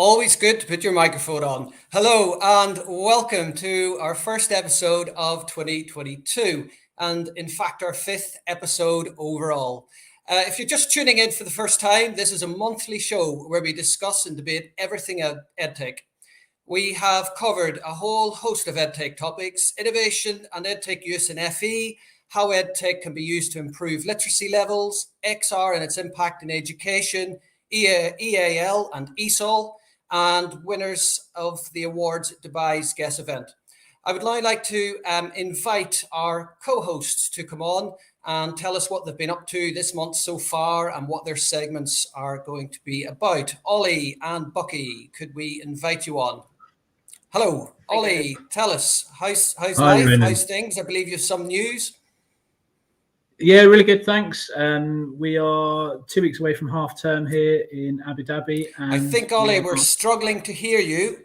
Always good to put your microphone on. Hello and welcome to our first episode of 2022, and in fact, our fifth episode overall. If you're just tuning in for the first time, this is a monthly show where we discuss and debate everything EdTech. We have covered a whole host of EdTech topics: innovation and EdTech use in FE, how EdTech can be used to improve literacy levels, XR and its impact in education, EAL and ESOL, and winners of the awards at Dubai's guest event. I would now like to invite our co-hosts to come on and tell us what they've been up to this month so far and what their segments are going to be about. Ollie and Bucky, could we invite you on? Hello, Ollie, tell us, how's Hi, life, Ronan. how's things? I believe you have some news. Yeah, really good, thanks. We are 2 weeks away from half term here in Abu Dhabi. And I think, Ollie, we're struggling to hear you.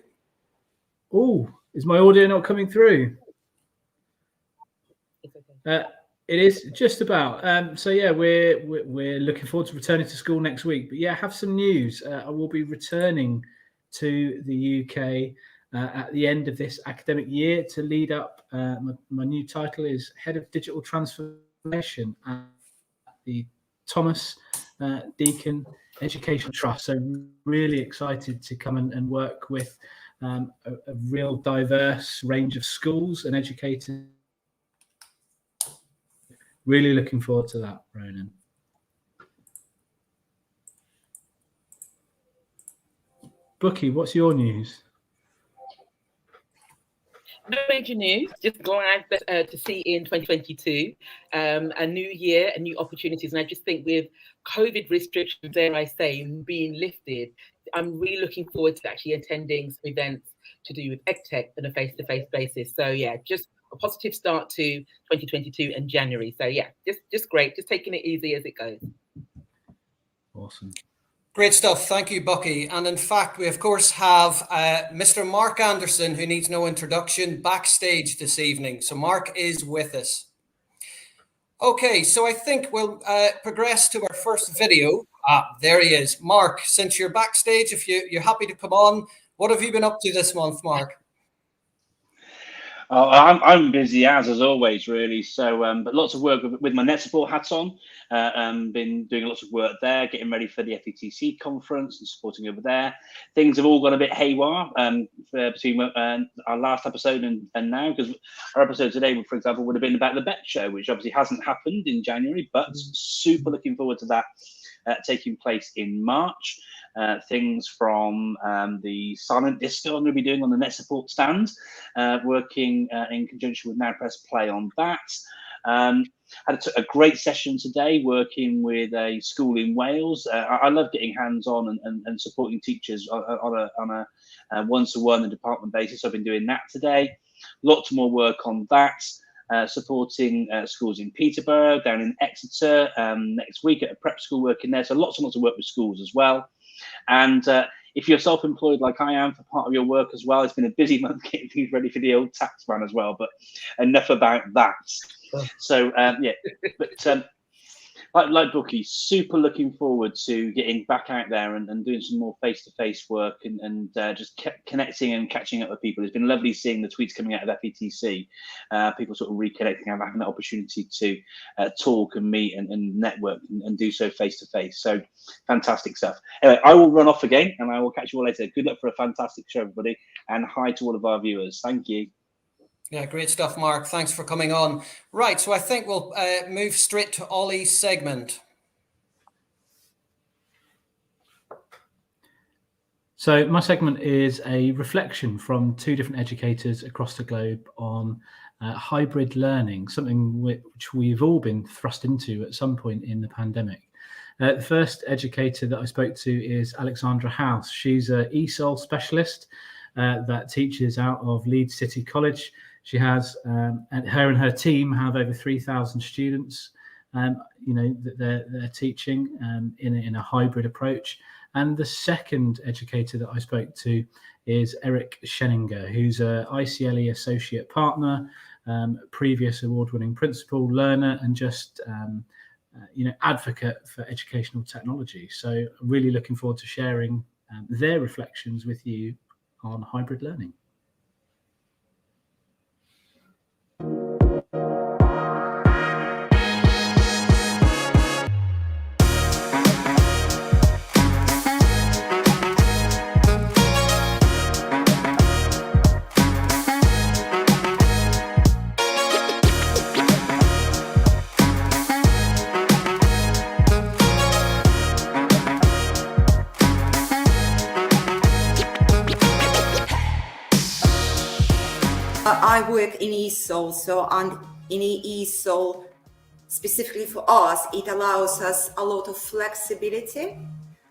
Oh, is my audio not coming through? It is just about. So yeah, we're looking forward to returning to school next week. But yeah, I have some news. I will be returning to the UK at the end of this academic year to lead up. My new title is Head of Digital Transformation at the Thomas Deacon Education Trust. So really excited to come and work with a real diverse range of schools and educators. Really looking forward to that, Ronan. Bucky, what's your news? No major news, just glad to see in 2022 a new year and new opportunities. And I just think with COVID restrictions, dare I say, being lifted, I'm really looking forward to actually attending some events to do with EdTech on a face-to-face basis. So yeah, just a positive start to 2022 and January. So yeah, just great, just taking it easy as it goes. Awesome. Great stuff. Thank you, Bucky. And in fact, we of course have Mr. Mark Anderson, who needs no introduction, backstage this evening. So Mark is with us. Okay, so I think we'll progress to our first video. There he is. Mark, since you're backstage, if you're happy to come on, what have you been up to this month, Mark? I'm busy as always, really. So, but lots of work with my net support hats on. Been doing lots of work there, getting ready for the FETC conference and supporting over there. Things have all gone a bit haywire between our last episode and now, because our episode today, for example, would have been about the Edtech Show, which obviously hasn't happened in January, but super looking forward to that taking place in March. Things from the silent disco I'm going to be doing on the net support stand, working in conjunction with Now Press Play on that. Had a great session today working with a school in Wales. I love getting hands-on and supporting teachers on a one-to-one and department basis. I've been doing that today. Lots more work on that. Supporting schools in Peterborough, down in Exeter, next week at a prep school working there. So lots and lots of work with schools as well. And if you're self-employed like I am for part of your work as well, it's been a busy month getting things ready for the old tax man as well, but enough about that. So yeah, but like Bucky, super looking forward to getting back out there and doing some more face-to-face work and just connecting and catching up with people. It's been lovely seeing the tweets coming out of FETC, people sort of reconnecting and having that opportunity to talk and meet and network and do so face-to-face. So fantastic stuff. Anyway, I will run off again and I will catch you all later. Good luck for a fantastic show, everybody, and hi to all of our viewers. Thank you. Yeah, great stuff, Mark. Thanks for coming on. Right, so I think we'll move straight to Ollie's segment. So my segment is a reflection from two different educators across the globe on hybrid learning, something which we've all been thrust into at some point in the pandemic. The first educator that I spoke to is Alexandra House. She's an ESOL specialist that teaches out of Leeds City College. She has, her and her team have over 3,000 students, that they're teaching in a hybrid approach. And the second educator that I spoke to is Eric Scheninger, who's a ICLE associate partner, previous award-winning principal, learner, and just advocate for educational technology. So really looking forward to sharing their reflections with you on hybrid learning. I work in ESOL, and in ESOL, specifically for us, it allows us a lot of flexibility.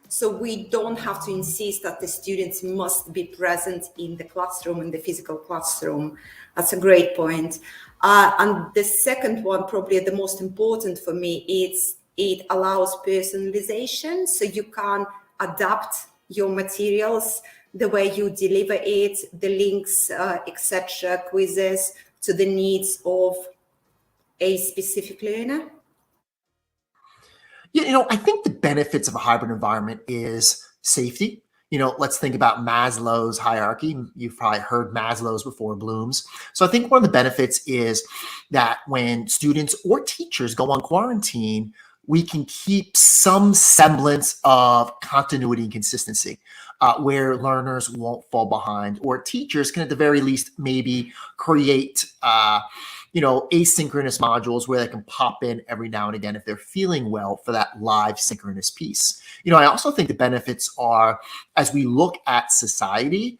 So we don't have to insist that the students must be present in the classroom, in the physical classroom. That's a great point. And the second one, probably the most important for me, it allows personalization. So you can adapt your materials, the way you deliver it, the links, etc., quizzes, to the needs of a specific learner. Yeah, I think the benefits of a hybrid environment is safety. Let's think about Maslow's hierarchy. You've probably heard Maslow's before Bloom's. So I think one of the benefits is that when students or teachers go on quarantine, we can keep some semblance of continuity and consistency, where learners won't fall behind, or teachers can at the very least maybe create asynchronous modules where they can pop in every now and again if they're feeling well for that live synchronous piece. I also think the benefits are, as we look at society,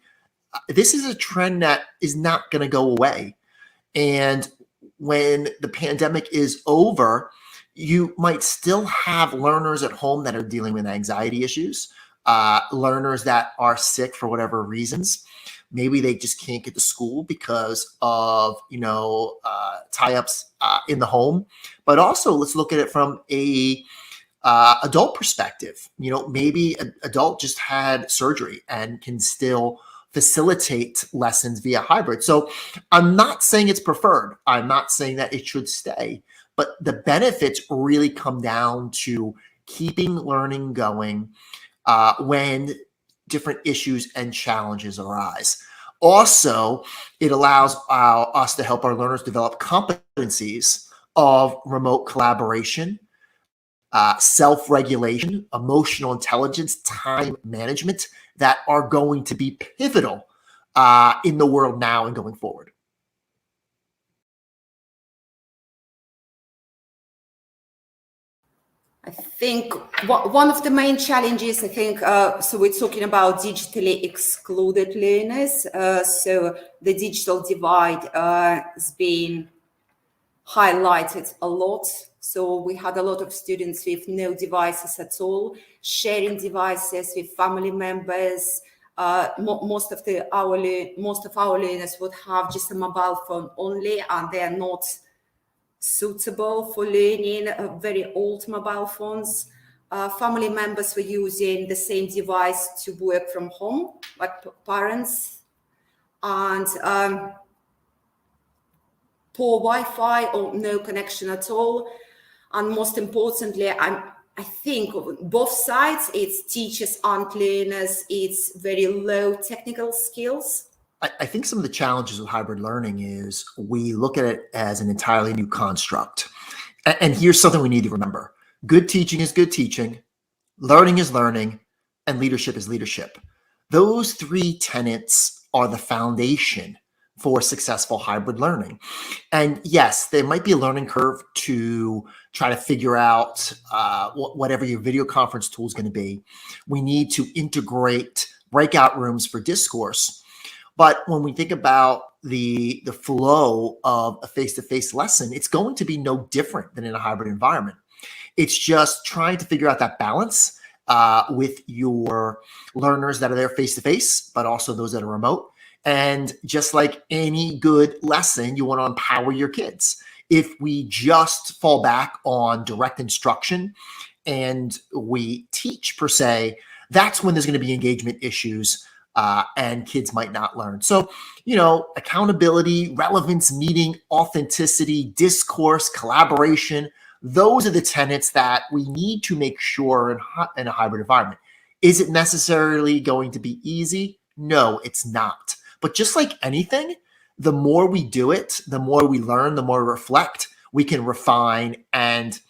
this is a trend that is not going to go away. And when the pandemic is over, you might still have learners at home that are dealing with anxiety issues, learners that are sick for whatever reasons. Maybe they just can't get to school because of, tie-ups in the home. But also, let's look at it from a adult perspective. Maybe an adult just had surgery and can still facilitate lessons via hybrid. So I'm not saying it's preferred. I'm not saying that it should stay. But the benefits really come down to keeping learning going when different issues and challenges arise. Also, it allows us to help our learners develop competencies of remote collaboration, self-regulation, emotional intelligence, time management that are going to be pivotal in the world now and going forward. I think one of the main challenges, so we're talking about digitally excluded learners. So the digital divide has been highlighted a lot. So we had a lot of students with no devices at all, sharing devices with family members. Most of our learners would have just a mobile phone only, and they are not suitable for learning, very old mobile phones. Family members were using the same device to work from home, like parents, and poor Wi-Fi or no connection at all. And most importantly, I think both sides, it's teachers and learners, it's very low technical skills. I think some of the challenges with hybrid learning is we look at it as an entirely new construct. And here's something we need to remember. Good teaching is good teaching, learning is learning, and leadership is leadership. Those three tenets are the foundation for successful hybrid learning. And yes, there might be a learning curve to try to figure out whatever your video conference tool is going to be. We need to integrate breakout rooms for discourse. But when we think about the flow of a face-to-face lesson, it's going to be no different than in a hybrid environment. It's just trying to figure out that balance with your learners that are there face-to-face, but also those that are remote. And just like any good lesson, you want to empower your kids. If we just fall back on direct instruction and we teach per se, that's when there's going to be engagement issues and kids might not learn. So, accountability, relevance, meeting, authenticity, discourse, collaboration, those are the tenets that we need to make sure in a hybrid environment. Is it necessarily going to be easy? No, it's not. But just like anything, the more we do it, the more we learn, the more we reflect, we can refine and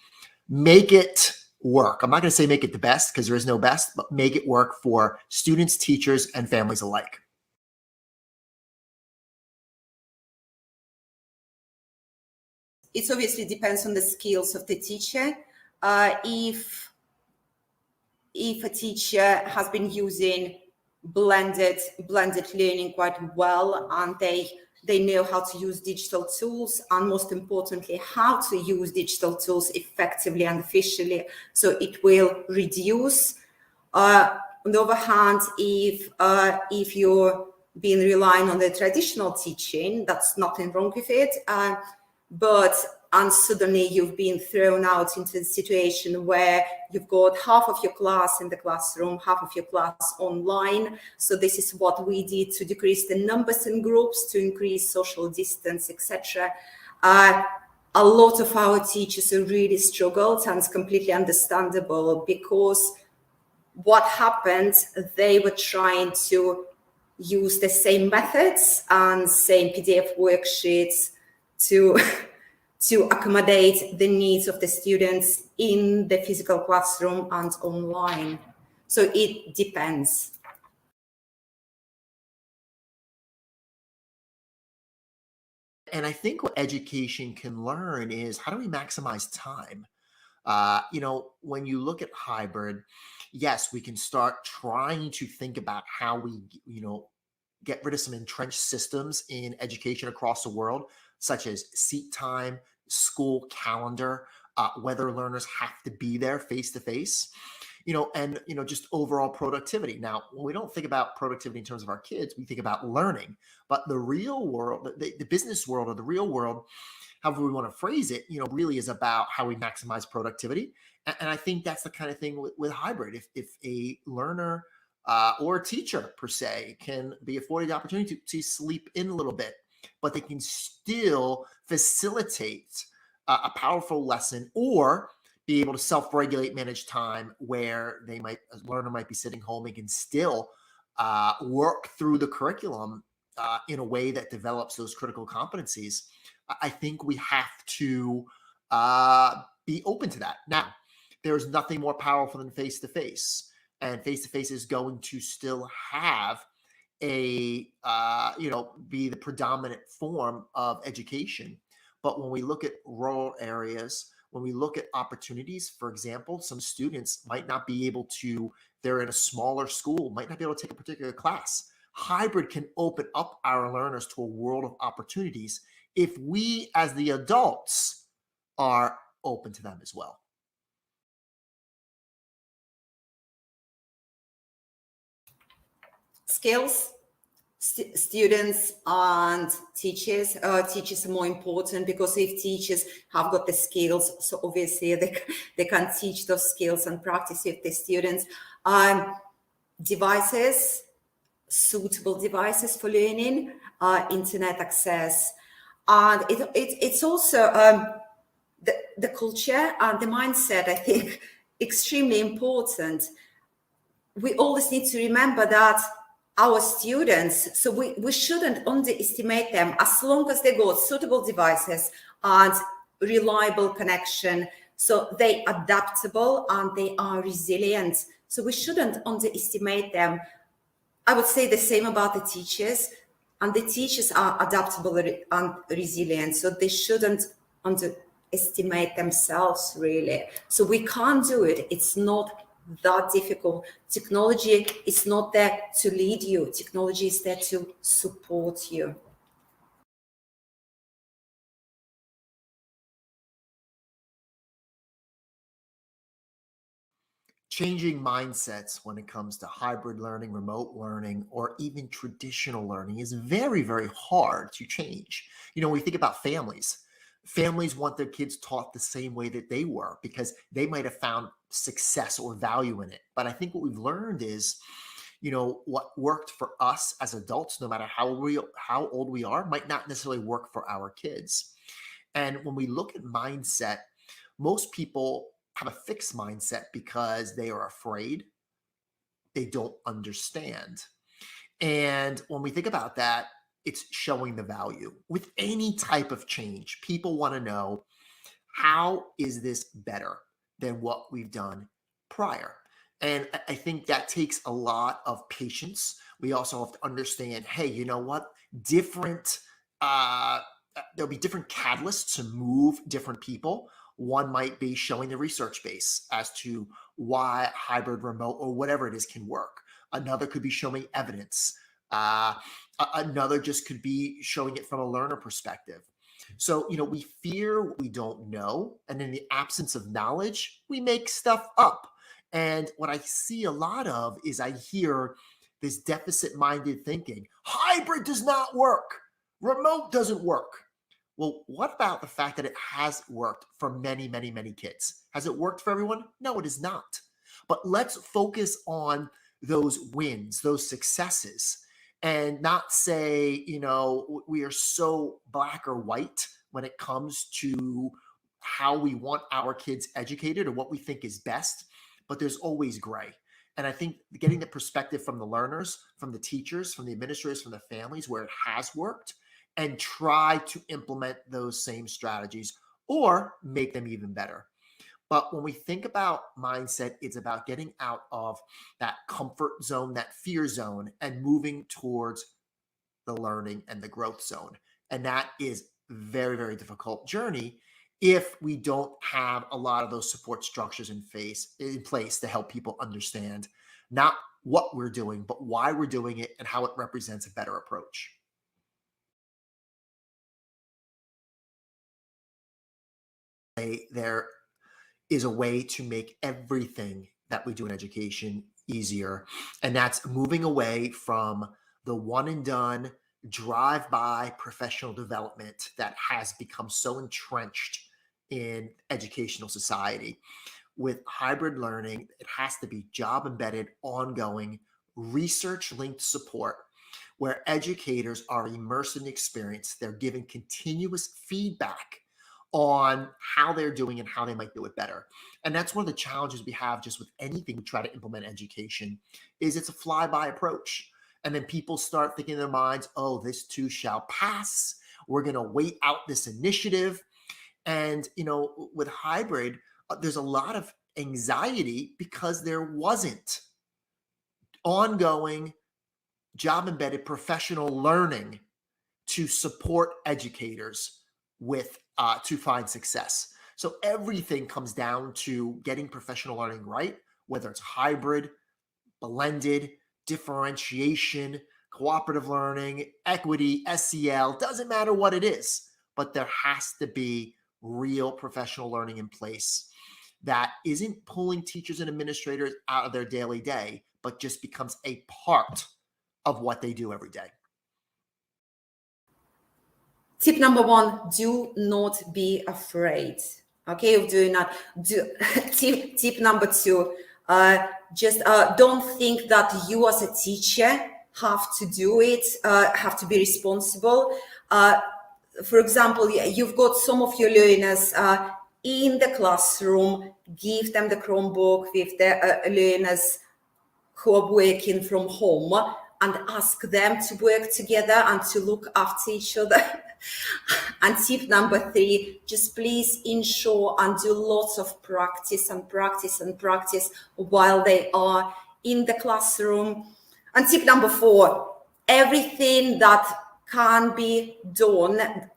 make it work. I'm not going to say make it the best because there is no best, but make it work for students, teachers, and families alike. It obviously depends on the skills of the teacher. If a teacher has been using blended learning quite well, and they know how to use digital tools, and most importantly, how to use digital tools effectively and efficiently, so it will reduce. On the other hand, if you're been relying on the traditional teaching, that's nothing wrong with it. And suddenly you've been thrown out into a situation where you've got half of your class in the classroom, half of your class online. So this is what we did to decrease the numbers in groups, to increase social distance, etc. A lot of our teachers have really struggled, and it's completely understandable, because what happened, they were trying to use the same methods and same PDF worksheets to accommodate the needs of the students in the physical classroom and online. So it depends. And I think what education can learn is, how do we maximize time? When you look at hybrid, yes, we can start trying to think about how we, get rid of some entrenched systems in education across the world, such as seat time, school calendar, whether learners have to be there face to face, and just overall productivity. Now, when we don't think about productivity in terms of our kids, we think about learning. But the real world, the business world, or the real world, however we want to phrase it, really is about how we maximize productivity. And I think that's the kind of thing with hybrid. If a learner or a teacher per se can be afforded the opportunity to sleep in a little bit, but they can still facilitate a powerful lesson, or be able to self-regulate, manage time, where a learner might be sitting home and can still work through the curriculum in a way that develops those critical competencies. I think we have to be open to that. Now, there's nothing more powerful than face-to-face, and face-to-face is going to still have be the predominant form of education. But when we look at rural areas, when we look at opportunities, for example, some students might not be able to, they're in a smaller school, might not be able to take a particular class. Hybrid can open up our learners to a world of opportunities if we, as the adults, are open to them as well. Skills, students and teachers. Teachers are more important, because if teachers have got the skills, so obviously they can teach those skills and practice with the students. Devices, suitable devices for learning, internet access, and it's also the culture and the mindset, I think, extremely important. We always need to remember that our students, so we shouldn't underestimate them, as long as they got suitable devices and reliable connection. So they are adaptable and they are resilient. So we shouldn't underestimate them. I would say the same about the teachers, and the teachers are adaptable and resilient. So they shouldn't underestimate themselves, really. So we can't do it. It's not that difficult. Technology is not there to lead you. Technology is there to support you. Changing mindsets when it comes to hybrid learning, remote learning, or even traditional learning is very, very hard to change. When we think about families want their kids taught the same way that they were, because they might have found success or value in it. But I think what we've learned is, what worked for us as adults, no matter how old we are, might not necessarily work for our kids. And when we look at mindset, most people have a fixed mindset because they are afraid they don't understand. And when we think about that, it's showing the value. With any type of change, people want to know, how is this better than what we've done prior? And I think that takes a lot of patience. We also have to understand, hey, you know what? There'll be different catalysts to move different people. One might be showing the research base as to why hybrid, remote, or whatever it is can work. Another could be showing evidence. Another just could be showing it from a learner perspective. So, we fear what we don't know. And in the absence of knowledge, we make stuff up. And what I see a lot of is I hear this deficit-minded thinking. Hybrid does not work. Remote doesn't work. Well, what about the fact that it has worked for many, many, many kids? Has it worked for everyone? No, it is not. But let's focus on those wins, those successes, and not say, we are so black or white when it comes to how we want our kids educated or what we think is best, but there's always gray. And I think getting the perspective from the learners, from the teachers, from the administrators, from the families where it has worked, and try to implement those same strategies or make them even better. But when we think about mindset, it's about getting out of that comfort zone, that fear zone, and moving towards the learning and the growth zone. And that is a very, very difficult journey if we don't have a lot of those support structures in place to help people understand not what we're doing, but why we're doing it and how it represents a better approach. There is a way to make everything that we do in education easier. And that's moving away from the one and done drive-by professional development that has become so entrenched in educational society. With hybrid learning, it has to be job embedded, ongoing, research linked support where educators are immersed in the experience. They're giving continuous feedback on how they're doing and how they might do it better. And that's one of the challenges we have just with anything we try to implement education is it's a flyby approach. And then people start thinking in their minds, oh, this too shall pass. We're going to wait out this initiative. And, with hybrid, there's a lot of anxiety because there wasn't ongoing job embedded professional learning to support educators with to find success. So everything comes down to getting professional learning right, whether it's hybrid, blended, differentiation, cooperative learning, equity, SEL, doesn't matter what it is, but there has to be real professional learning in place that isn't pulling teachers and administrators out of their daily day, but just becomes a part of what they do every day. Tip number 1, do not be afraid, okay, of doing that. Tip number 2, just don't think that you as a teacher have to do it, have to be responsible. For example, you've got some of your learners in the classroom, give them the Chromebook with the learners who are working from home and ask them to work together and to look after each other. And tip number 3, just please ensure and do lots of practice while they are in the classroom. And tip number 4, everything that can be done,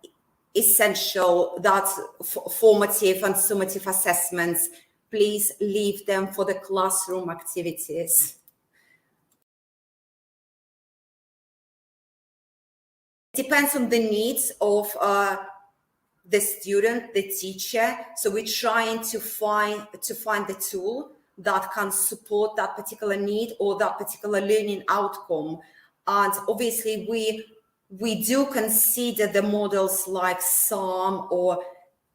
essential, that's formative and summative assessments, please leave them for the classroom activities. Depends on the needs of the student, the teacher. So we're trying to find the tool that can support that particular need or that particular learning outcome. And obviously we do consider the models like SAM or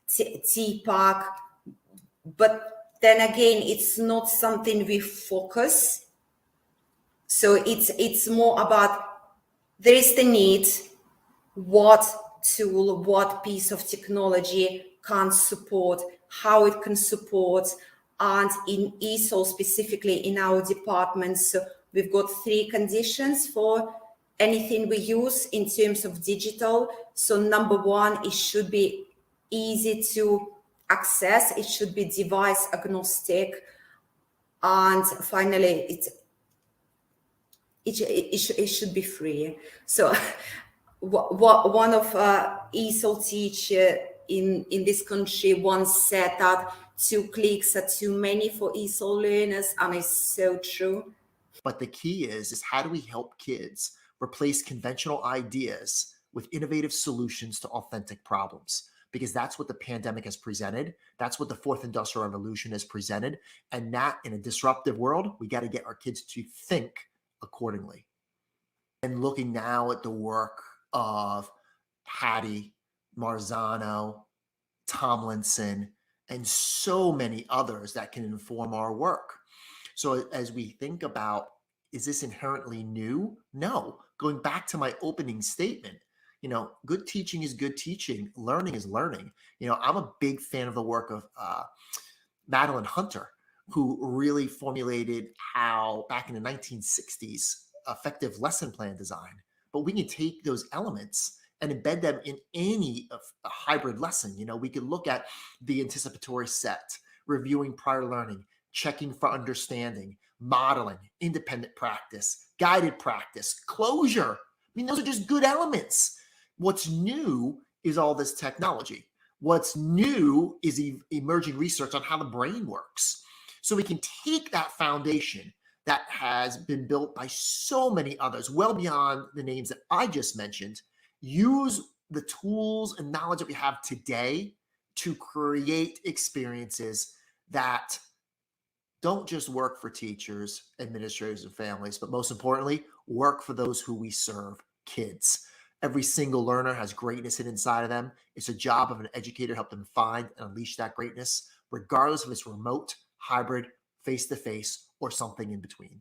TPAC, but then again, it's not something we focus. So it's more about, there is the need, what tool, what piece of technology can support, how it can support, And in ESOL, specifically in our department, so we've got 3 conditions for anything we use in terms of digital. So number 1, it should be easy to access, it should be device agnostic, and finally it should be free. So one of ESOL teacher in this country once said that 2 clicks are too many for ESOL learners, and it's so true. But the key is how do we help kids replace conventional ideas with innovative solutions to authentic problems? Because that's what the pandemic has presented. That's what the 4th Industrial Revolution has presented. And that, in a disruptive world, we got to get our kids to think accordingly. And looking now at the work of Hattie, Marzano, Tomlinson, and so many others that can inform our work. So as we think about, is this inherently new? No. Going back to my opening statement, good teaching is good teaching. Learning is learning. I'm a big fan of the work of Madeline Hunter, who really formulated how, back in the 1960s, effective lesson plan design. But we can take those elements and embed them in any a hybrid lesson. We could look at the anticipatory set, reviewing prior learning, checking for understanding, modeling, independent practice, guided practice, closure. Those are just good elements. What's new is all this technology. What's new is emerging research on how the brain works. So we can take that foundation that has been built by so many others, well beyond the names that I just mentioned, use the tools and knowledge that we have today to create experiences that don't just work for teachers, administrators, and families, but most importantly, work for those who we serve, kids. Every single learner has greatness hidden inside of them. It's a job of an educator to help them find and unleash that greatness, regardless if it's remote, hybrid, face-to-face, or something in between.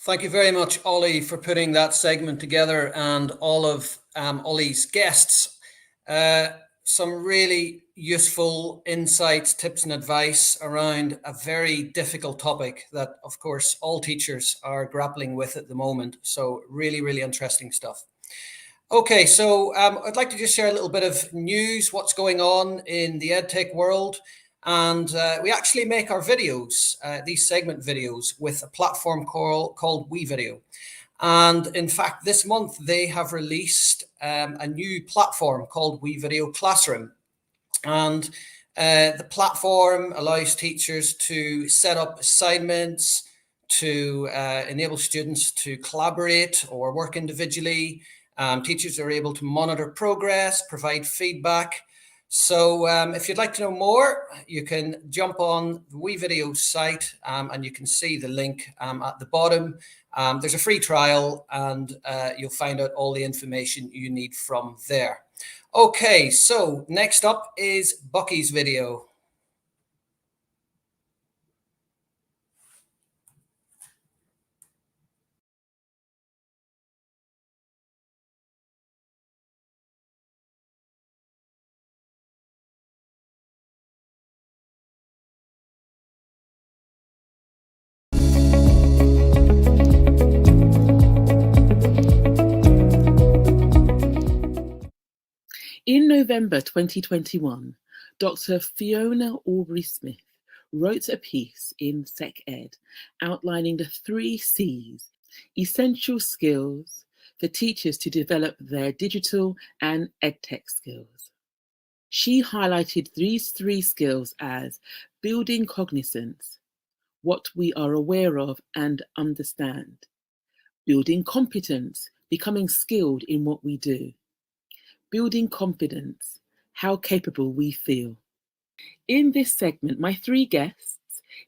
Thank you very much, Ollie, for putting that segment together, and all of Ollie's guests. Some really useful insights, tips, and advice around a very difficult topic that, of course, all teachers are grappling with at the moment. So really, really interesting stuff. Okay, so I'd like to just share a little bit of news, what's going on in the EdTech world. And we actually make our videos, these segment videos, with a platform called WeVideo. And in fact, this month they have released a new platform called WeVideo Classroom. And the platform allows teachers to set up assignments, to enable students to collaborate or work individually. Teachers are able to monitor progress, provide feedback. So if you'd like to know more, you can jump on the WeVideo site and you can see the link at the bottom. There's a free trial and you'll find out all the information you need from there. Okay, so next up is Bucky's video. In November 2021, Dr. Fiona Aubrey-Smith wrote a piece in SecEd outlining the 3 C's, essential skills for teachers to develop their digital and EdTech skills. She highlighted these 3 skills as building cognizance, what we are aware of and understand, building competence, becoming skilled in what we do, building confidence, how capable we feel. In this segment, my 3 guests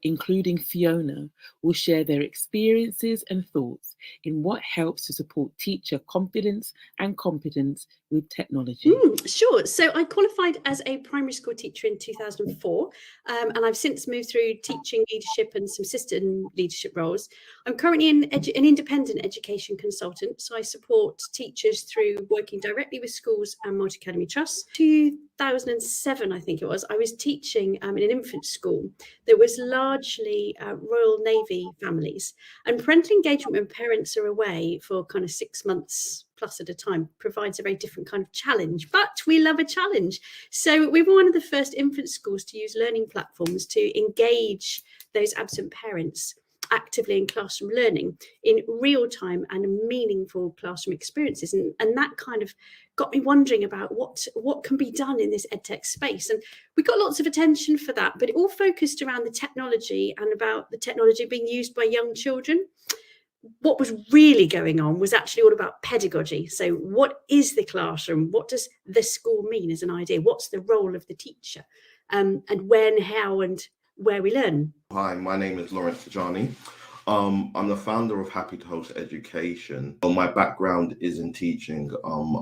including Fiona, will share their experiences and thoughts in what helps to support teacher confidence and competence with technology. Sure. So I qualified as a primary school teacher in 2004, and I've since moved through teaching leadership and some system leadership roles. I'm currently an independent education consultant, so I support teachers through working directly with schools and multi-academy trusts. 2007, I think it was, I was teaching in an infant school that was largely Royal Navy families, and parental engagement when parents are away for kind of 6 months plus at a time provides a very different kind of challenge, but we love a challenge. So we were one of the first infant schools to use learning platforms to engage those absent parents actively in classroom learning in real time and meaningful classroom experiences. And that kind of got me wondering about what can be done in this EdTech space. And we got lots of attention for that, but it all focused around the technology and about the technology being used by young children. What was really going on was actually all about pedagogy. So what is the classroom? What does the school mean as an idea? What's the role of the teacher? And when, how, and where we learn. Hi, my name is Lawrence Tajani. I'm the founder of Happy to Host Education. My background is in teaching.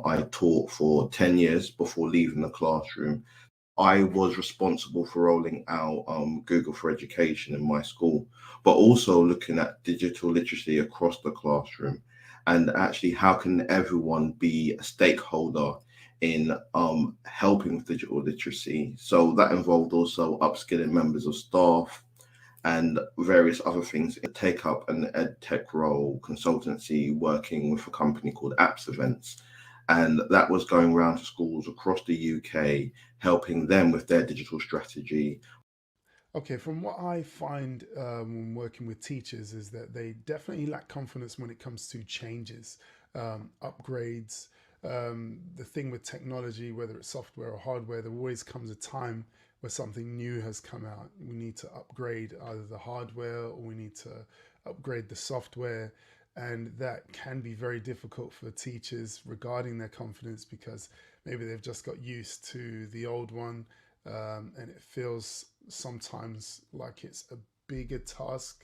I taught for 10 years before leaving the classroom. I was responsible for rolling out Google for Education in my school, but also looking at digital literacy across the classroom and actually how can everyone be a stakeholder in helping with digital literacy. So that involved also upskilling members of staff and various other things. Take up an EdTech role, consultancy, working with a company called Apps Events. And that was going around to schools across the UK, helping them with their digital strategy. Okay, from what I find when working with teachers is that they definitely lack confidence when it comes to changes, upgrades. The thing with technology, whether it's software or hardware, there always comes a time where something new has come out. We need to upgrade either the hardware or we need to upgrade the software. And that can be very difficult for teachers regarding their confidence because maybe they've just got used to the old one and it feels sometimes like it's a bigger task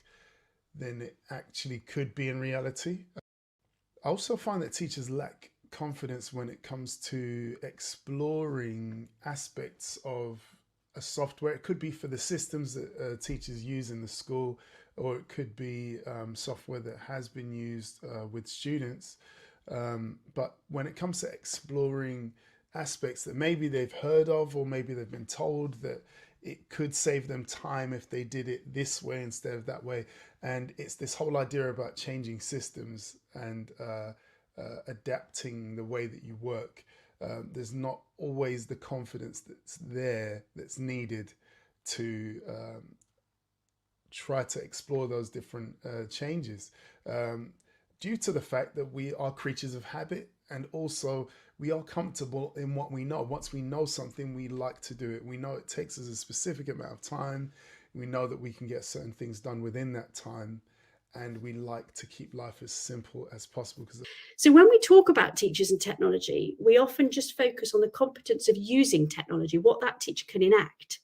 than it actually could be in reality. I also find that teachers lack confidence when it comes to exploring aspects of a software. It could be for the systems that teachers use in the school, or it could be software that has been used with students. But when it comes to exploring aspects that maybe they've heard of, or maybe they've been told that it could save them time if they did it this way instead of that way. And it's this whole idea about changing systems and adapting the way that you work. There's not always the confidence that's needed to try to explore those different changes due to the fact that we are creatures of habit, and also we are comfortable in what we know. Once we know something, we like to do it. We know it takes us a specific amount of time. We know that we can get certain things done within that time, and we like to keep life as simple as possible. So when we talk about teachers and technology, we often just focus on the competence of using technology, what that teacher can enact.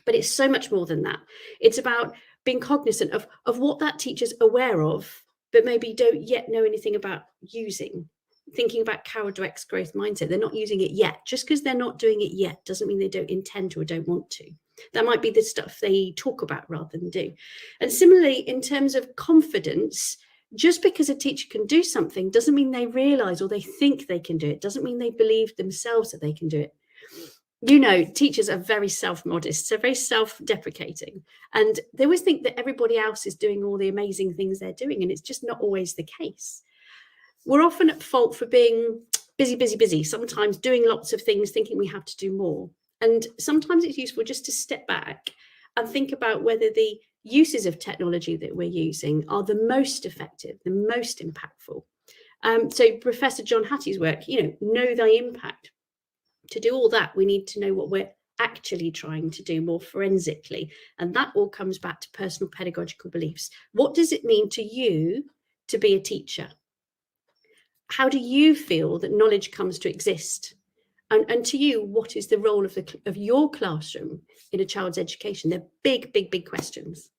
But it's so much more than that. It's about being cognizant of what that teacher's aware of, but maybe don't yet know anything about using. Thinking about Carol Dweck's growth mindset, they're not using it yet. Just because they're not doing it yet doesn't mean they don't intend to or don't want to. That might be the stuff they talk about rather than do. And similarly, in terms of confidence, just because a teacher can do something doesn't mean they realize or they think they can do it. Doesn't mean they believe themselves that they can do it. You know, teachers are very self-modest, so very self-deprecating. And they always think that everybody else is doing all the amazing things they're doing. And it's just not always the case. We're often at fault for being busy, sometimes doing lots of things, thinking we have to do more. And sometimes it's useful just to step back and think about whether the uses of technology that we're using are the most effective, the most impactful. So Professor John Hattie's work, know thy impact. To do all that, we need to know what we're actually trying to do more forensically. And that all comes back to personal pedagogical beliefs. What does it mean to you to be a teacher? How do you feel that knowledge comes to exist? And to you, what is the role of your classroom in a child's education? They're big, big, big questions.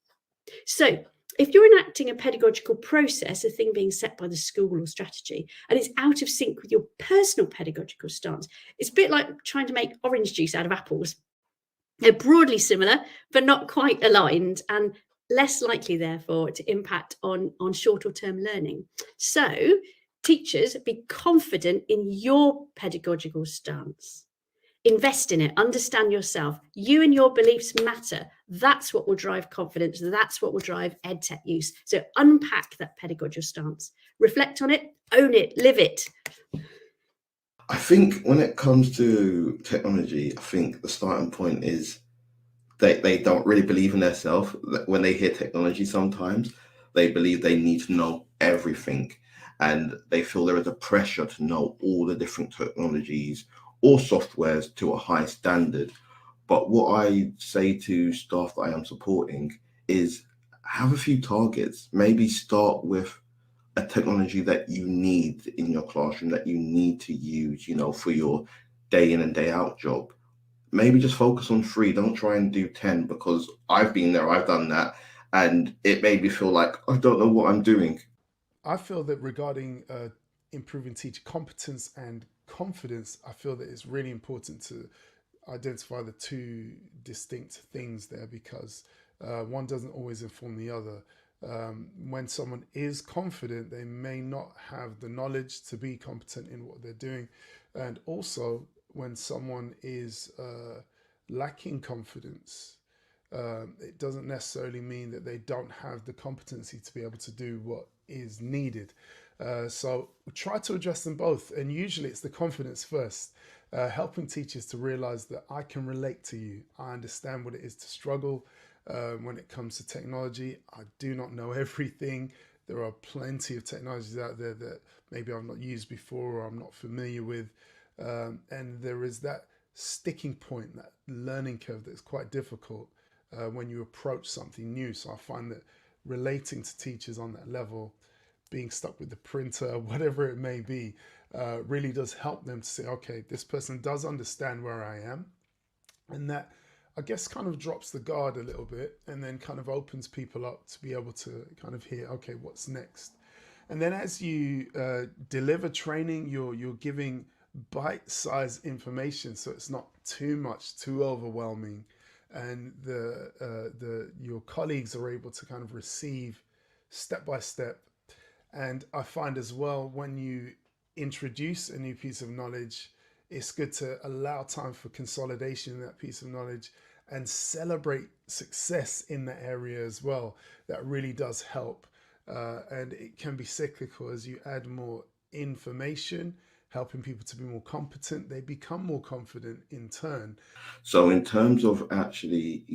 So if you're enacting a pedagogical process, a thing being set by the school or strategy, and it's out of sync with your personal pedagogical stance, it's a bit like trying to make orange juice out of apples. They're broadly similar, but not quite aligned, and less likely, therefore, to impact on shorter term learning. So teachers, be confident in your pedagogical stance. Invest in it, understand yourself. You and your beliefs matter. That's what will drive confidence. That's what will drive EdTech use. So unpack that pedagogical stance, reflect on it, own it, live it. I think when it comes to technology, I think the starting point is they don't really believe in themselves. When they hear technology, sometimes they believe they need to know everything, and they feel there is a pressure to know all the different technologies or softwares to a high standard. But what I say to staff that I am supporting is have a few targets. Maybe start with a technology that you need in your classroom, that you need to use, for your day in and day out job. Maybe just focus on 3. Don't try and do 10, because I've been there, I've done that, and it made me feel like I don't know what I'm doing. I feel that regarding improving teacher competence and confidence, I feel that it's really important to identify the 2 distinct things there, because one doesn't always inform the other. When someone is confident, they may not have the knowledge to be competent in what they're doing. And also, when someone is lacking confidence, it doesn't necessarily mean that they don't have the competency to be able to do what is needed. So we try to address them both. And usually it's the confidence first, helping teachers to realize that I can relate to you. I understand what it is to struggle when it comes to technology. I do not know everything. There are plenty of technologies out there that maybe I've not used before or I'm not familiar with. And there is that sticking point, that learning curve that's quite difficult when you approach something new. So I find that relating to teachers on that level, being stuck with the printer, whatever it may be, really does help them to say, okay, this person does understand where I am. And that, I guess, kind of drops the guard a little bit, and then kind of opens people up to be able to kind of hear, okay, what's next? And then as you deliver training, you're giving bite-sized information, so it's not too much, too overwhelming, and your colleagues are able to kind of receive step by step. And I find as well, when you introduce a new piece of knowledge, it's good to allow time for consolidation in that piece of knowledge and celebrate success in that area as well. That really does help. And it can be cyclical as you add more information, helping people to be more competent. They become more confident in turn. So in terms of actually,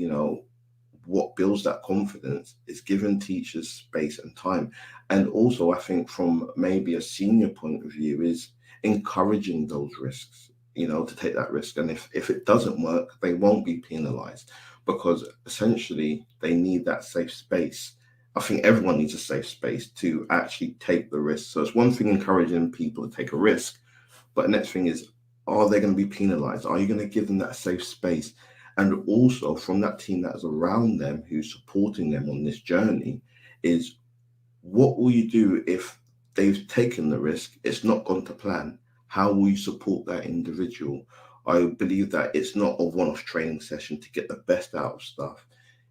what builds that confidence is giving teachers space and time. And also, I think from maybe a senior point of view, is encouraging those risks, to take that risk. And if it doesn't work, they won't be penalized, because essentially they need that safe space. I think everyone needs a safe space to actually take the risk. So it's one thing encouraging people to take a risk, but the next thing is, are they going to be penalized? Are you going to give them that safe space? And also from that team that is around them, who's supporting them on this journey, is what will you do if they've taken the risk, it's not gone to plan? How will you support that individual? I believe that it's not a one-off training session to get the best out of stuff,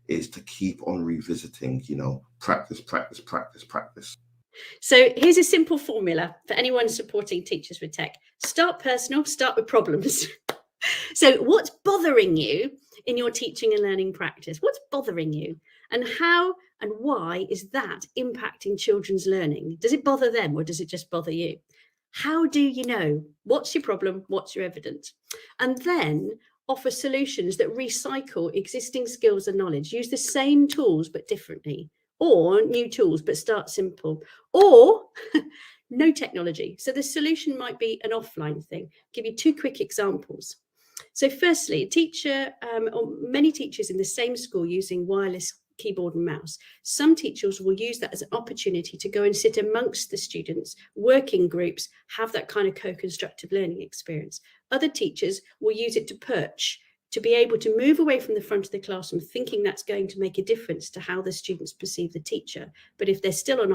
is to keep on revisiting, practice, practice, practice, practice. So here's a simple formula for anyone supporting teachers with tech. Start personal, start with problems. So what's bothering you in your teaching and learning practice? What's bothering you? And how and why is that impacting children's learning? Does it bother them, or does it just bother you? How do you know? What's your problem? What's your evidence? And then offer solutions that recycle existing skills and knowledge. Use the same tools but differently, or new tools but start simple, or no technology. So the solution might be an offline thing. I'll give you 2 quick examples. So firstly, a teacher or many teachers in the same school using wireless keyboard and mouse. Some teachers will use that as an opportunity to go and sit amongst the students, work in groups, have that kind of co-constructive learning experience. Other teachers will use it to perch, to be able to move away from the front of the classroom, thinking that's going to make a difference to how the students perceive the teacher. But if they're still on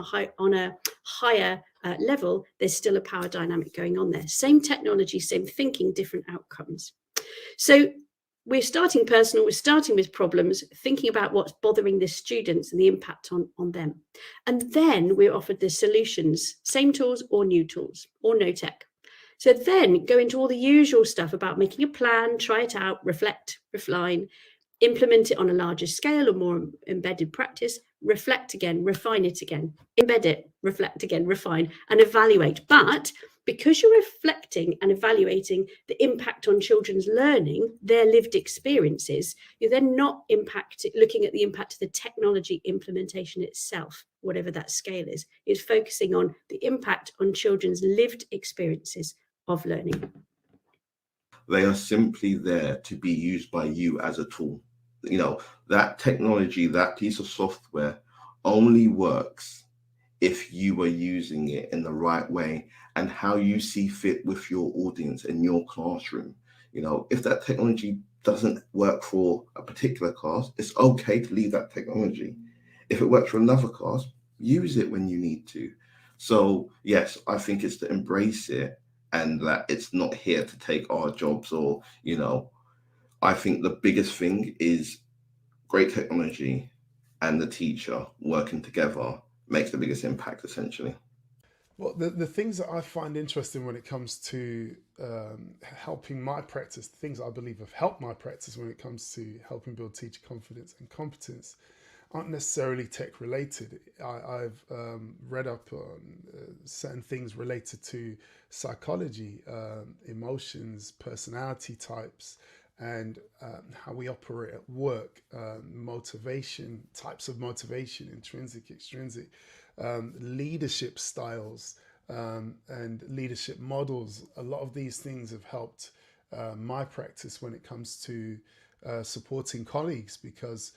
a higher level, there's still a power dynamic going on there. Same technology, same thinking, different outcomes. So we're starting personal, we're starting with problems, thinking about what's bothering the students and the impact on them. And then we're offered the solutions, same tools or new tools or no tech. So then go into all the usual stuff about making a plan, try it out, reflect, refine, implement it on a larger scale or more embedded practice, reflect again, refine it again, embed it, reflect again, refine, and evaluate. But because you're reflecting and evaluating the impact on children's learning, their lived experiences, you're then not looking at the impact of the technology implementation itself, whatever that scale is. It's focusing on the impact on children's lived experiences of learning. They are simply there to be used by you as a tool. You know, that technology, that piece of software only works if you are using it in the right way and how you see fit with your audience in your classroom. You know, if that technology doesn't work for a particular class, it's okay to leave that technology. If it works for another class, use it when you need to. So yes, I think it's to embrace it, and that it's not here to take our jobs, or, you know, I think the biggest thing is great technology and the teacher working together makes the biggest impact, essentially. Well, the things that I find interesting when it comes to helping my practice, the things I believe have helped my practice when it comes to helping build teacher confidence and competence, aren't necessarily tech related. I've read up on certain things related to psychology, emotions, personality types, and how we operate at work, motivation, types of motivation, intrinsic, extrinsic, leadership styles, and leadership models. A lot of these things have helped my practice when it comes to supporting colleagues, because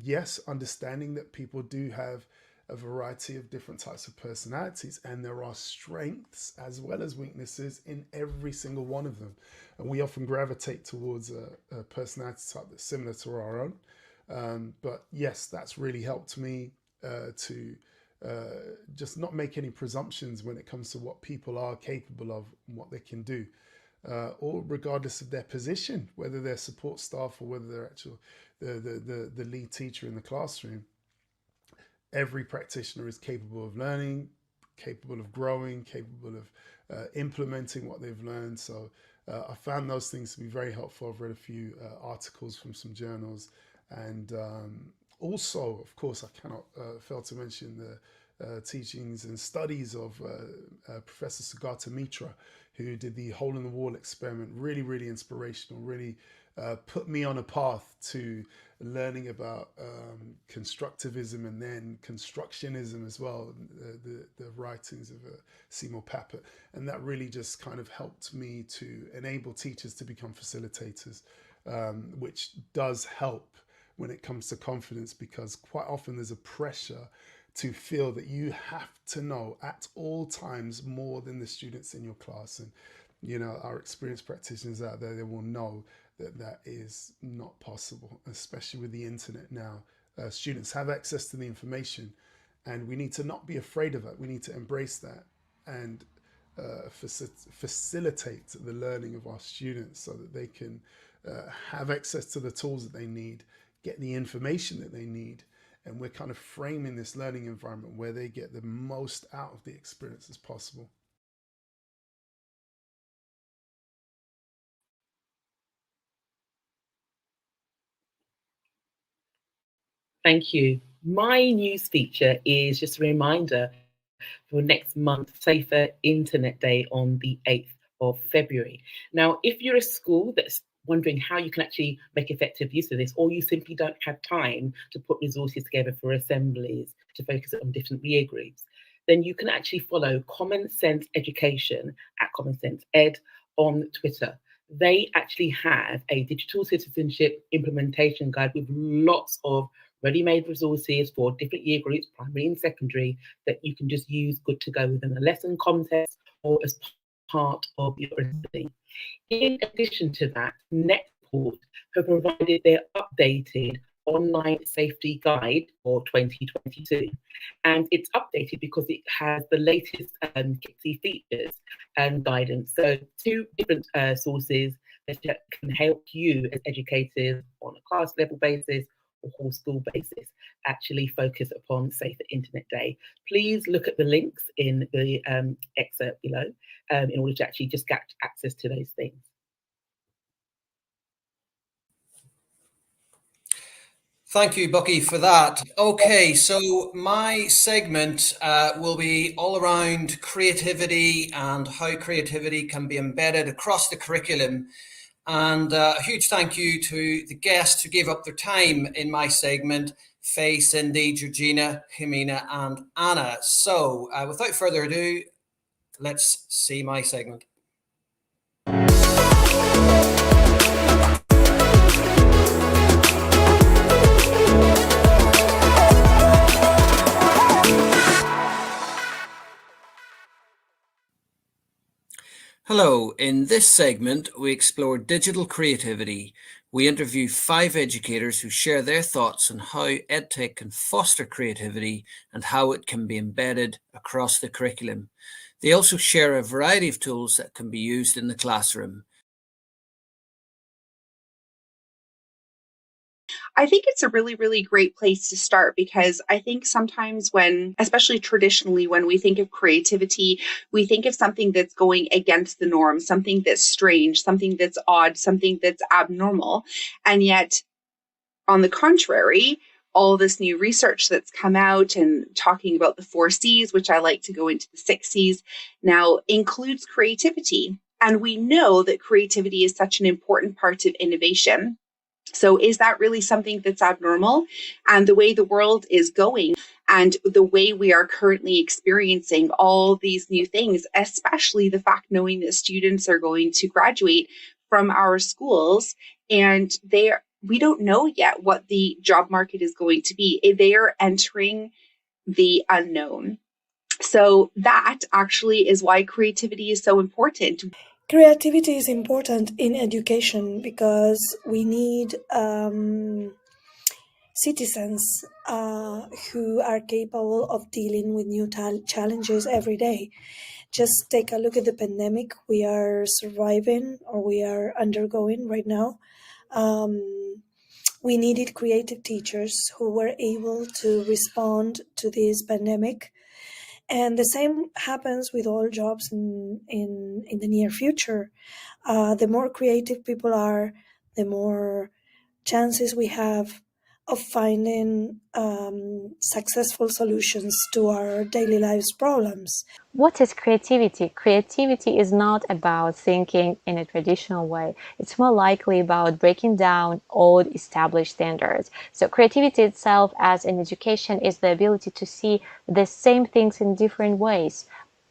yes, understanding that people do have a variety of different types of personalities, and there are strengths as well as weaknesses in every single one of them. And we often gravitate towards a personality type that's similar to our own. But yes, that's really helped me to just not make any presumptions when it comes to what people are capable of and what they can do. Or regardless of their position, whether they're support staff or whether they're the lead teacher in the classroom. Every practitioner is capable of learning, capable of growing, capable of implementing what they've learned. So I found those things to be very helpful. I've read a few articles from some journals, and also, of course, I cannot fail to mention the teachings and studies of Professor Sugata Mitra, who did the hole in the wall experiment. Really, really inspirational, really put me on a path to learning about constructivism and then constructionism as well, the writings of Seymour Papert. And that really just kind of helped me to enable teachers to become facilitators, which does help when it comes to confidence, because quite often there's a pressure to feel that you have to know at all times more than the students in your class. And, you know, our experienced practitioners out there, they will know that that is not possible, especially with the internet now. Students have access to the information, and we need to not be afraid of it. We need to embrace that and facilitate the learning of our students so that they can have access to the tools that they need, get the information that they need, and we're kind of framing this learning environment where they get the most out of the experience as possible. Thank you. My news feature is just a reminder for next month, Safer Internet Day on the 8th of February. Now, if you're a school that's wondering how you can actually make effective use of this, or you simply don't have time to put resources together for assemblies to focus on different year groups, then you can actually follow Common Sense Education at Common Sense Ed on Twitter. They actually have a digital citizenship implementation guide with lots of ready-made resources for different year groups, primary and secondary, that you can just use good to go within a lesson context or as part of your study. In addition to that, Netport have provided their updated online safety guide for 2022, and it's updated because it has the latest KITSI features and guidance. So 2 different sources that can help you as educators on a class level basis or whole school basis actually focus upon Safer Internet Day. Please look at the links in the excerpt below in order to actually just get access to those things. Thank you, Bucky, for that. Okay, so my segment will be all around creativity and how creativity can be embedded across the curriculum. And a huge thank you to the guests who gave up their time in my segment, Faye, Cindy, Georgina, Jimena, and Anna. So without further ado, let's see my segment. Hello, in this segment, we explore digital creativity. We interview 5 educators who share their thoughts on how EdTech can foster creativity and how it can be embedded across the curriculum. They also share a variety of tools that can be used in the classroom. I think it's a really, really great place to start, because I think sometimes when, especially traditionally, when we think of creativity, we think of something that's going against the norm, something that's strange, something that's odd, something that's abnormal. And yet, on the contrary, all this new research that's come out and talking about the 4 C's, which I like to go into the 6 C's now, includes creativity. And we know that creativity is such an important part of innovation. So is that really something that's abnormal? And the way the world is going and the way we are currently experiencing all these new things, especially the fact knowing that students are going to graduate from our schools and we don't know yet what the job market is going to be. They are entering the unknown. So that actually is why creativity is so important. Creativity is important in education because we need citizens who are capable of dealing with new challenges every day. Just take a look at the pandemic we are surviving or we are undergoing right now. We needed creative teachers who were able to respond to this pandemic. And the same happens with all jobs in the near future. The more creative people are, the more chances we have of finding successful solutions to our daily lives problems. What is creativity? Creativity is not about thinking in a traditional way. It's more likely about breaking down old established standards. So creativity itself as an education is the ability to see the same things in different ways.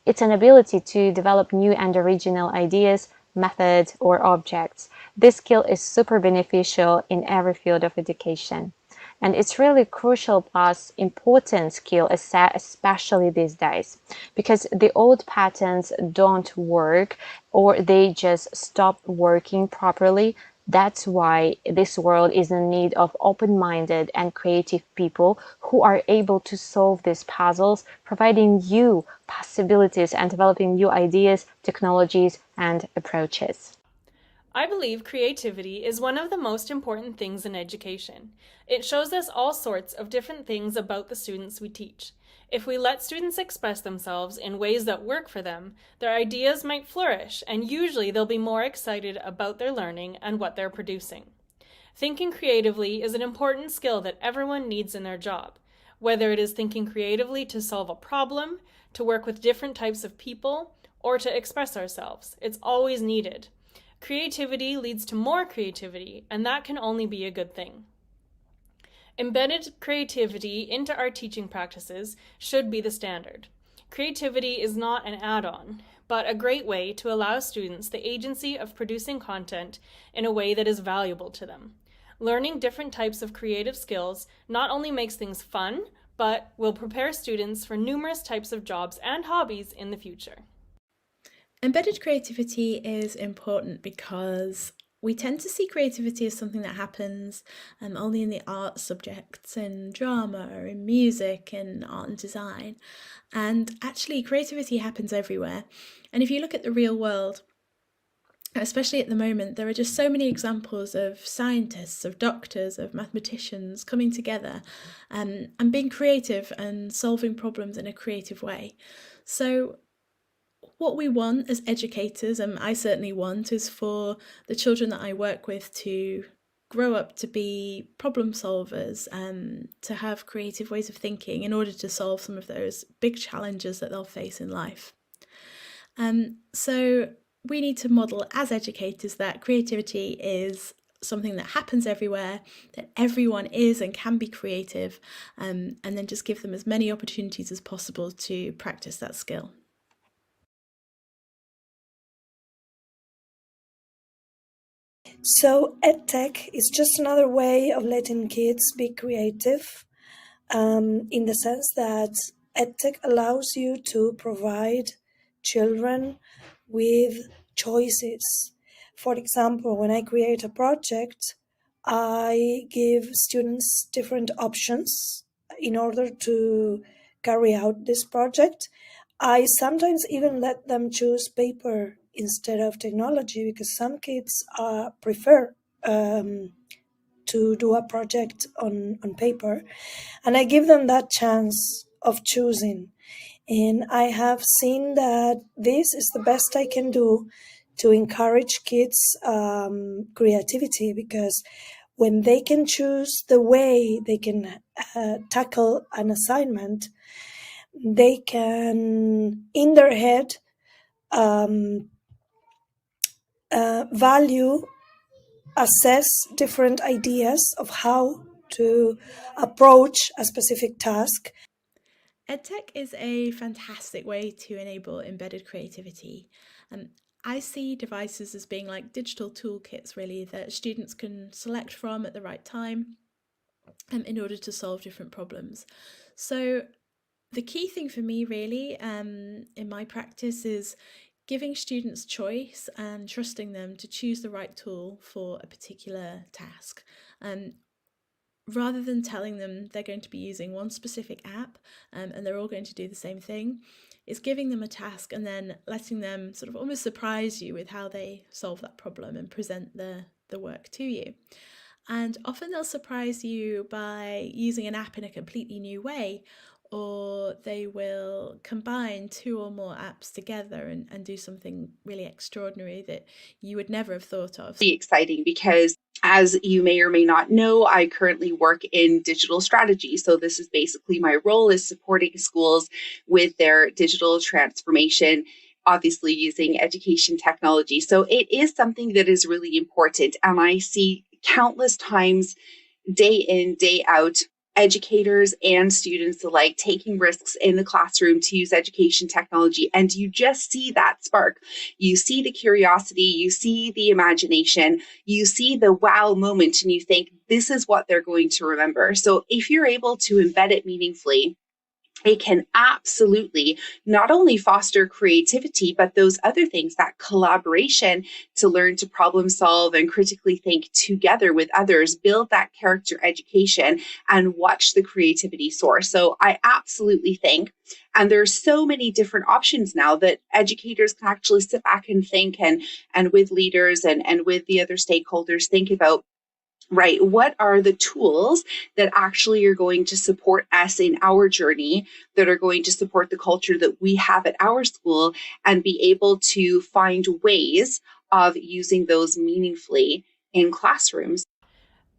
It's an ability to develop new and original ideas, methods, or objects. This skill is super beneficial in every field of education. And it's really crucial plus important skill, especially these days, because the old patterns don't work or they just stop working properly. That's why this world is in need of open-minded and creative people who are able to solve these puzzles, providing you possibilities and developing new ideas, technologies, and approaches. I believe creativity is one of the most important things in education. It shows us all sorts of different things about the students we teach. If we let students express themselves in ways that work for them, their ideas might flourish, and usually they'll be more excited about their learning and what they're producing. Thinking creatively is an important skill that everyone needs in their job, whether it is thinking creatively to solve a problem, to work with different types of people, or to express ourselves. It's always needed. Creativity leads to more creativity, and that can only be a good thing. Embedded creativity into our teaching practices should be the standard. Creativity is not an add-on, but a great way to allow students the agency of producing content in a way that is valuable to them. Learning different types of creative skills not only makes things fun, but will prepare students for numerous types of jobs and hobbies in the future. Embedded creativity is important because we tend to see creativity as something that happens only in the art subjects, in drama, or in music, in art and design. And actually, creativity happens everywhere. And if you look at the real world, especially at the moment, there are just so many examples of scientists, of doctors, of mathematicians coming together and being creative and solving problems in a creative way. So what we want as educators, and I certainly want, is for the children that I work with to grow up to be problem solvers and to have creative ways of thinking in order to solve some of those big challenges that they'll face in life. So we need to model as educators that creativity is something that happens everywhere, that everyone is and can be creative, and then just give them as many opportunities as possible to practice that skill. So EdTech is just another way of letting kids be creative, in the sense that EdTech allows you to provide children with choices. For example, when I create a project, I give students different options in order to carry out this project. I sometimes even let them choose paper instead of technology, because some kids prefer to do a project on paper, and I give them that chance of choosing. And I have seen that this is the best I can do to encourage kids' creativity, because when they can choose the way they can tackle an assignment, they can, in their head, assess different ideas of how to approach a specific task. EdTech is a fantastic way to enable embedded creativity. I see devices as being like digital toolkits, really, that students can select from at the right time in order to solve different problems. So the key thing for me, really, in my practice is giving students choice and trusting them to choose the right tool for a particular task. Rather than telling them they're going to be using one specific app and they're all going to do the same thing, it's giving them a task and then letting them sort of almost surprise you with how they solve that problem and present the work to you. And often they'll surprise you by using an app in a completely new way, or they will combine 2 or more apps together and do something really extraordinary that you would never have thought of. Really exciting, because as you may or may not know, I currently work in digital strategy. So this is basically my role, is supporting schools with their digital transformation, obviously using education technology. So it is something that is really important. And I see countless times, day in, day out, educators and students alike taking risks in the classroom to use education technology. And you just see that spark. You see the curiosity, you see the imagination, you see the wow moment, and you think, this is what they're going to remember. So if you're able to embed it meaningfully, it can absolutely not only foster creativity, but those other things, that collaboration to learn to problem solve and critically think together with others, build that character education and watch the creativity soar. So I absolutely think, and there's so many different options now that educators can actually sit back and think, and with leaders and with the other stakeholders, think about, right, what are the tools that actually are going to support us in our journey, that are going to support the culture that we have at our school, and be able to find ways of using those meaningfully in classrooms.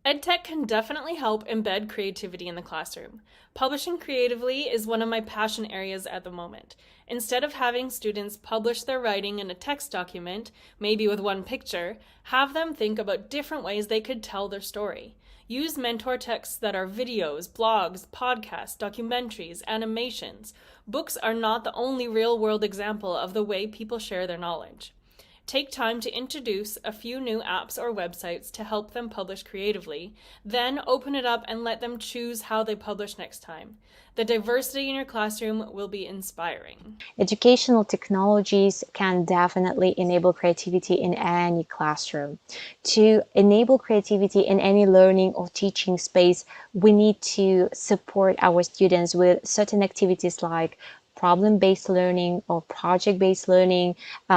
EdTech can definitely help embed creativity in the classroom. Publishing creatively is one of my passion areas at the moment. Instead of having students publish their writing in a text document, maybe with one picture, have them think about different ways they could tell their story. Use mentor texts that are videos, blogs, podcasts, documentaries, animations. Books are not the only real-world example of the way people share their knowledge. Take time to introduce a few new apps or websites to help them publish creatively, then open it up and let them choose how they publish next time. The diversity in your classroom will be inspiring. Educational technologies can definitely enable creativity in any classroom. To enable creativity in any learning or teaching space, we need to support our students with certain activities like problem-based learning or project-based learning.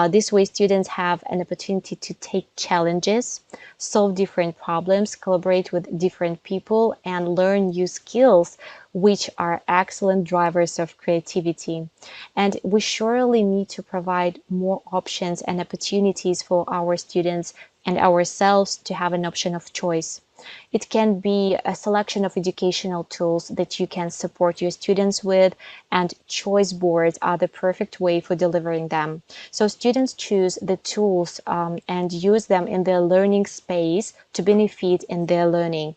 This way, students have an opportunity to take challenges, solve different problems, collaborate with different people, and learn new skills, which are excellent drivers of creativity. And we surely need to provide more options and opportunities for our students and ourselves to have an option of choice. It can be a selection of educational tools that you can support your students with, and choice boards are the perfect way for delivering them. So students choose the tools and use them in their learning space to benefit in their learning.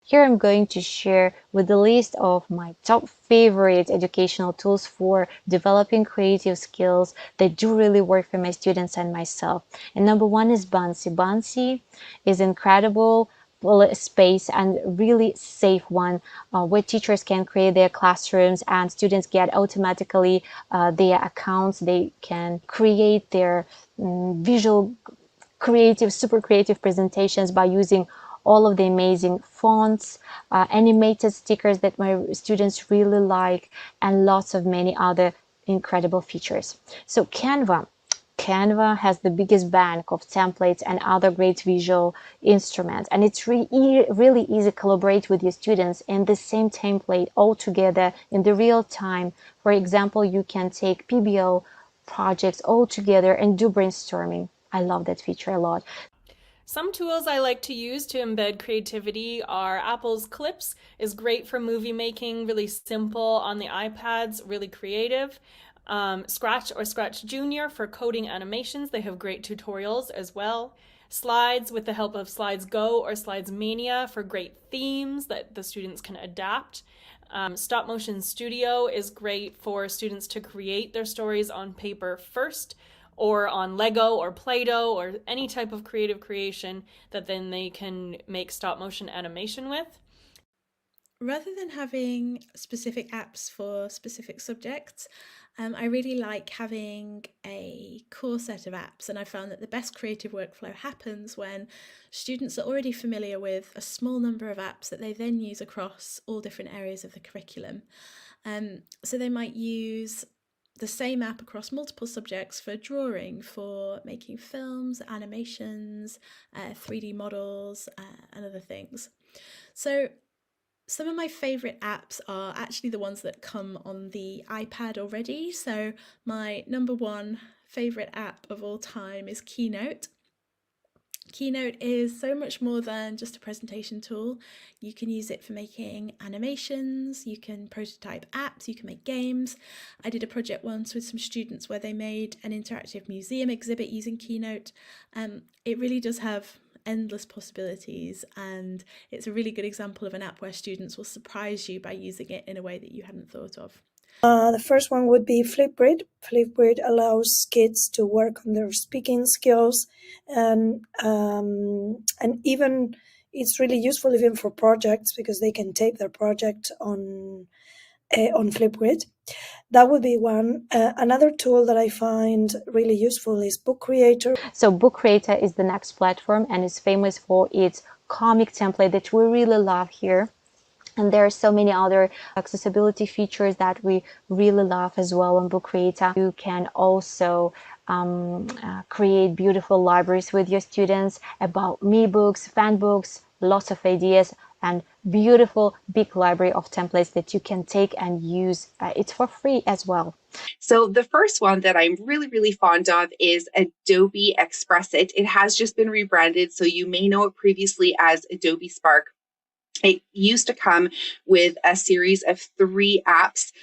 Here I'm going to share with the list of my top favorite educational tools for developing creative skills that do really work for my students and myself. And number one is Buncee. Buncee is incredible space and really safe one where teachers can create their classrooms and students get automatically their accounts. They can create their visual creative, super creative presentations by using all of the amazing fonts, animated stickers that my students really like, and lots of many other incredible features. So Canva has the biggest bank of templates and other great visual instruments, and it's really easy to collaborate with your students in the same template all together in the real time. For example, you can take PBL projects all together and do brainstorming. I love that feature a lot. Some tools I like to use to embed creativity are Apple's Clips is great for movie making, really simple on the iPads, really creative. Scratch or Scratch Junior for coding animations. They have great tutorials as well. Slides with the help of Slides Go or Slides Mania for great themes that the students can adapt. Stop Motion Studio is great for students to create their stories on paper first, or on Lego or Play-Doh or any type of creative creation that then they can make stop motion animation with. Rather than having specific apps for specific subjects, I really like having a core set of apps, and I found that the best creative workflow happens when students are already familiar with a small number of apps that they then use across all different areas of the curriculum. So they might use the same app across multiple subjects for drawing, for making films, animations, 3D models, and other things. So some of my favorite apps are actually the ones that come on the iPad already. So my number one favorite app of all time is Keynote. Keynote is so much more than just a presentation tool. You can use it for making animations, you can prototype apps, you can make games. I did a project once with some students where they made an interactive museum exhibit using Keynote. It really does have endless possibilities, and it's a really good example of an app where students will surprise you by using it in a way that you hadn't thought of. The first one would be Flipgrid. Flipgrid allows kids to work on their speaking skills, and even it's really useful even for projects because they can tape their project on Flipgrid. That would be one. Another tool that I find really useful is Book Creator. So Book Creator is the next platform and is famous for its comic template that we really love here. And there are so many other accessibility features that we really love as well on Book Creator. You can also create beautiful libraries with your students about me books, fan books, lots of ideas, and beautiful big library of templates that you can take and use. It's for free as well. So the first one that I'm really, really fond of is Adobe Express It. It has just been rebranded, so you may know it previously as Adobe Spark. It used to come with a series of 3 apps,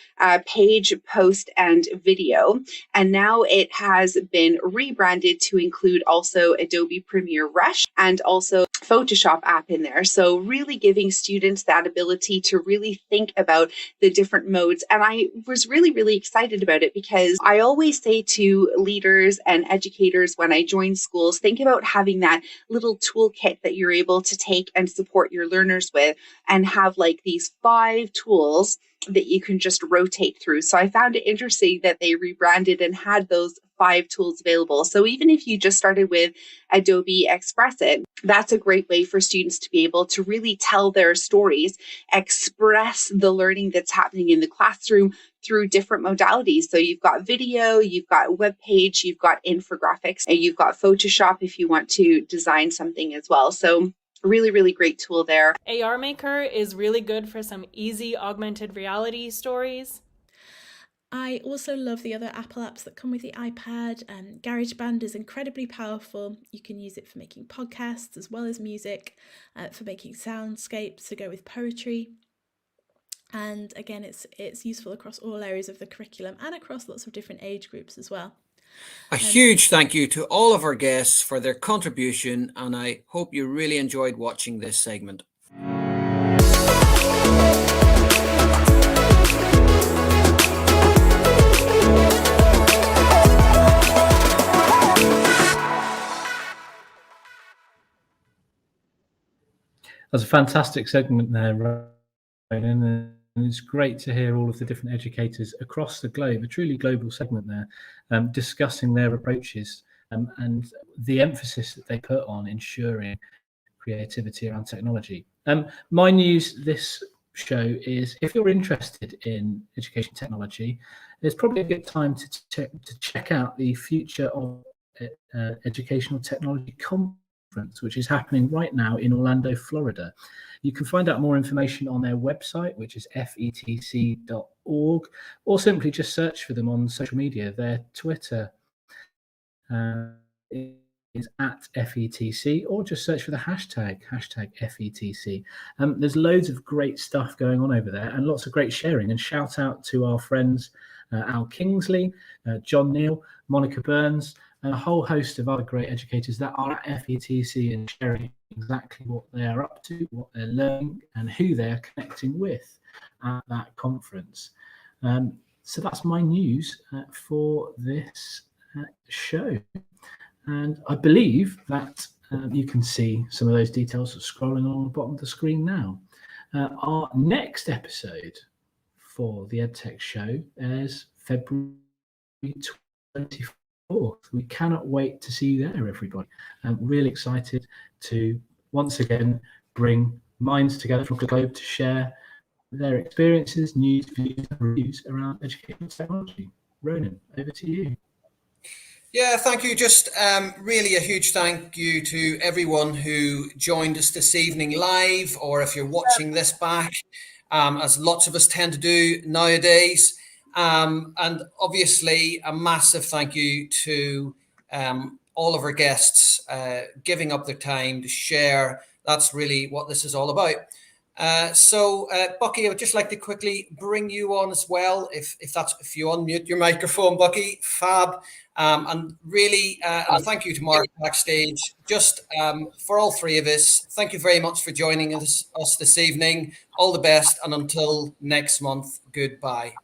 page, post, and video. And now it has been rebranded to include also Adobe Premiere Rush and also Photoshop app in there. So really giving students that ability to really think about the different modes. And I was really, really excited about it because I always say to leaders and educators when I join schools, think about having that little toolkit that you're able to take and support your learners with, and have like these 5 tools that you can just rotate through. So I found it interesting that they rebranded and had those 5 tools available. So even if you just started with Adobe Express It, that's a great way for students to be able to really tell their stories, express the learning that's happening in the classroom through different modalities. So you've got video, you've got web page, you've got infographics, and you've got Photoshop if you want to design something as well. So really, really great tool there. AR Maker is really good for some easy augmented reality stories. I also love the other Apple apps that come with the iPad. GarageBand is incredibly powerful. You can use it for making podcasts as well as music, for making soundscapes to go with poetry. And again, it's useful across all areas of the curriculum and across lots of different age groups as well. A huge thank you to all of our guests for their contribution, and I hope you really enjoyed watching this segment. That's a fantastic segment there, Ronan, and it's great to hear all of the different educators across the globe, a truly global segment there, discussing their approaches and the emphasis that they put on ensuring creativity around technology. My news this show is, if you're interested in education technology, there's probably a good time to check out the Future of Educational Technology Conference, which is happening right now in Orlando, Florida. You can find out more information on their website, which is fetc.org, or simply just search for them on social media. Their Twitter is at FETC, or just search for the hashtag FETC. There's loads of great stuff going on over there and lots of great sharing. And shout out to our friends Al Kingsley, John Neal, Monica Burns, and a whole host of other great educators that are at FETC and sharing exactly what they are up to, what they're learning, and who they're connecting with at that conference. So that's my news for this show. And I believe that you can see some of those details scrolling along the bottom of the screen now. Our next episode for the Edtech Show is February 24th. We cannot wait to see you there, everybody. I'm really excited to once again bring minds together from the globe to share their experiences, news, views, and reviews around educational technology. Ronan, over to you. Yeah, thank you. Just really a huge thank you to everyone who joined us this evening live, or if you're watching this back, as lots of us tend to do nowadays. And obviously a massive thank you to all of our guests giving up their time to share. That's really what this is all about. So Bucky, I would just like to quickly bring you on as well, if you unmute your microphone, Bucky. Fab. And really, and thank you to Mark backstage. Just for all 3 of us, thank you very much for joining us this evening. All the best, and until next month, goodbye.